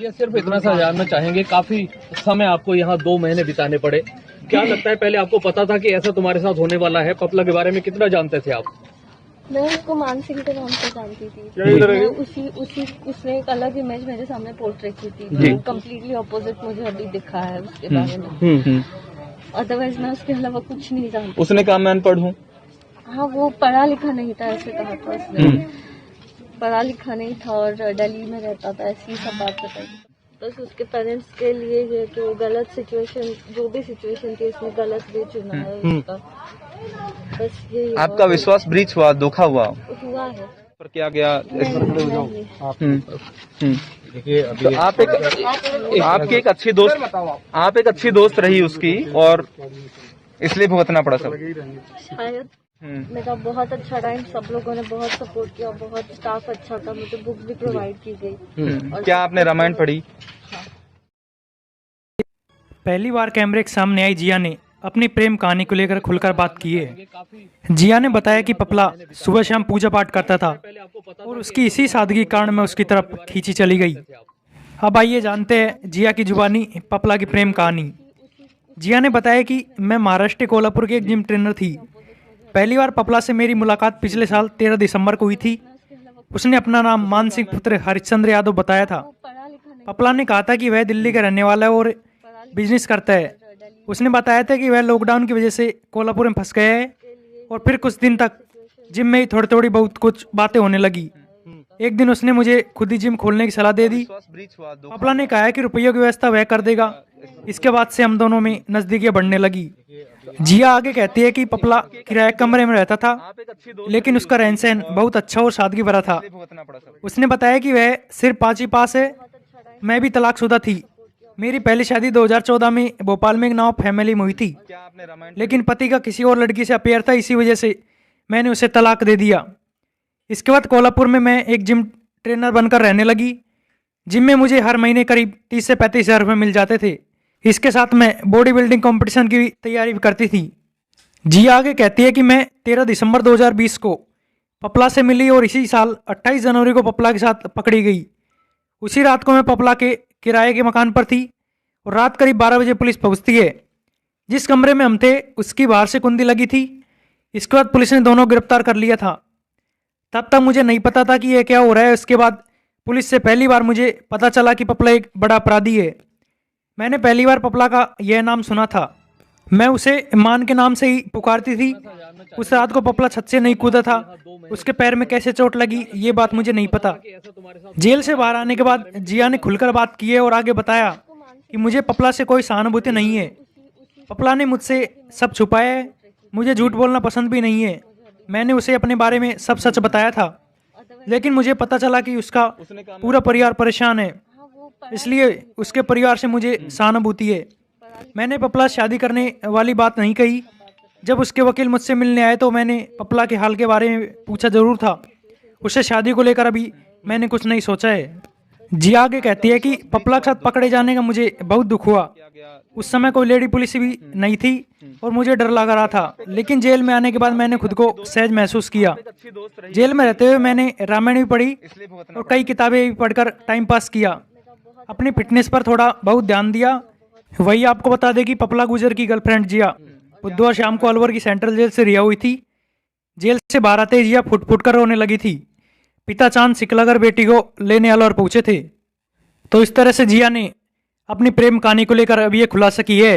जी सिर्फ इतना सा जानना चाहेंगे, काफी समय आपको यहाँ 2 महीने बिताने पड़े, क्या लगता है पहले आपको पता था कि ऐसा तुम्हारे साथ होने वाला है? पपला के बारे में कितना जानते थे आप? मैं उसको मानसिंह के नाम से जानती थी। मैं उसने एक अलग इमेज मेरे सामने पोर्ट्रेट की थी, जो कम्प्लीटली ऑपोजिट मुझे अभी दिखा है उसके बारे में। अदरवाइज मैं उसके अलावा कुछ नहीं जानती। उसने कहा मैं अनपढ़ हूँ। हाँ, वो पढ़ा लिखा नहीं था, ऐसे कहा था उसने। पढ़ा लिखा नहीं था और दिल्ली में रहता था, ऐसी सब बात बताई। बस उसके पेरेंट्स के लिए ये कि वो गलत सिचुएशन, जो भी सिचुएशन थी उसने गलत भी चुना है उसका। बस यही आपका विश्वास ब्रीच हुआ, धोखा हुआ है। पर क्या गया? देखिए तो आपकी एक अच्छी दोस्त, आप एक अच्छी दोस्त रही उसकी और इसलिए भुगतना पड़ा सब। शायद मेरा बहुत अच्छा टाइम, सब लोगों ने बहुत सपोर्ट किया, बहुत स्टाफ अच्छा था, मुझे बुक भी प्रोवाइड की गई। क्या आपने रामायण पढ़ी? पहली बार कैमरे के सामने आई जिया ने अपनी प्रेम कहानी को लेकर खुलकर बात की है। जिया ने बताया कि पपला सुबह शाम पूजा पाठ करता था और उसकी इसी सादगी के कारण मैं उसकी तरफ खींची चली गई। अब आइए जानते हैं जिया की जुबानी पपला की प्रेम कहानी। जिया ने बताया कि मैं महाराष्ट्र कोल्हापुर के एक जिम ट्रेनर थी। पहली बार पपला से मेरी मुलाकात पिछले साल 13 दिसंबर को हुई थी। उसने अपना नाम मानसिंह पुत्र हरिश्चंद्र यादव बताया था। पपला ने कहा था कि वह दिल्ली का रहने वाला है और बिजनेस करता है। उसने बताया था कि वह लॉकडाउन की वजह से कोल्हापुर में फंस गया है और फिर कुछ दिन तक जिम में ही थोड़ी थोड़ी बहुत कुछ बातें होने लगी। एक दिन उसने मुझे खुद ही जिम खोलने की सलाह दे दी। पपला ने कहा कि रुपयों की व्यवस्था वह कर देगा। इसके बाद से हम दोनों में नजदीकियां बढ़ने लगी। जिया आगे कहती है कि पपला किराए कमरे में रहता था, लेकिन उसका रहन सहन बहुत अच्छा और सादगी भरा था। उसने बताया कि वह सिर्फ 5वीं पास है। मैं भी तलाकशुदा थी। मेरी पहली शादी 2014 में भोपाल में एक नॉ फैमिली में हुई थी, लेकिन पति का किसी और लड़की से अफेयर था, इसी वजह से मैंने उसे तलाक दे दिया। इसके बाद कोल्हापुर में मैं एक जिम ट्रेनर बनकर रहने लगी। जिम में मुझे हर महीने करीब 30 से 35 हज़ार रुपये मिल जाते थे। इसके साथ मैं बॉडी बिल्डिंग कंपटीशन की तैयारी भी करती थी। जिया आगे कहती है कि मैं 13 दिसंबर 2020 को पपला से मिली और इसी साल 28 जनवरी को पपला के साथ पकड़ी गई। उसी रात को मैं पपला के किराए के मकान पर थी और रात करीब 12 बजे पुलिस पहुंचती है। जिस कमरे में हम थे उसकी बाहर से कुंडी लगी थी। इसके बाद पुलिस ने दोनों गिरफ्तार कर लिया था। तब तक मुझे नहीं पता था कि यह क्या हो रहा है। उसके बाद पुलिस से पहली बार मुझे पता चला कि पपला एक बड़ा अपराधी है। मैंने पहली बार पपला का यह नाम सुना था। मैं उसे मान के नाम से ही पुकारती थी। उस रात को पपला छत से नहीं कूदा था। उसके पैर में कैसे चोट लगी ये बात मुझे नहीं पता। जेल से बाहर आने के बाद जिया ने खुलकर बात की है और आगे बताया कि मुझे पपला से कोई सहानुभूति नहीं है। पपला ने मुझसे सब छुपाया है। मुझे झूठ बोलना पसंद भी नहीं है। मैंने उसे अपने बारे में सब सच बताया था, लेकिन मुझे पता चला कि उसका पूरा परिवार परेशान है, इसलिए उसके परिवार से मुझे सहानुभूति है। मैंने पपला शादी करने वाली बात नहीं कही। जब उसके वकील मुझसे मिलने आए तो मैंने पपला के हाल के बारे में पूछा जरूर था। उससे शादी को लेकर अभी मैंने कुछ नहीं सोचा है। जिया आगे कहती है कि पपला के साथ पकड़े जाने का मुझे बहुत दुख हुआ। उस समय कोई लेडी पुलिस भी नहीं थी और मुझे डर लग रहा था, लेकिन जेल में आने के बाद मैंने खुद को सहज महसूस किया। जेल में रहते हुए मैंने रामायण भी पढ़ी और कई किताबें भी पढ़कर टाइम पास किया। अपनी फिटनेस पर थोड़ा बहुत ध्यान दिया। वही आपको बता दें कि पपला गुजर की गर्लफ्रेंड जिया बुधवार शाम को अलवर की सेंट्रल जेल से रिहा हुई थी। जेल से बाहर आते जिया फुट फुट कर रोने लगी थी। पिता चांद सिकलागर बेटी को लेने अलवर पहुंचे थे। तो इस तरह से जिया ने अपनी प्रेम कहानी को लेकर अब ये खुलासा की है।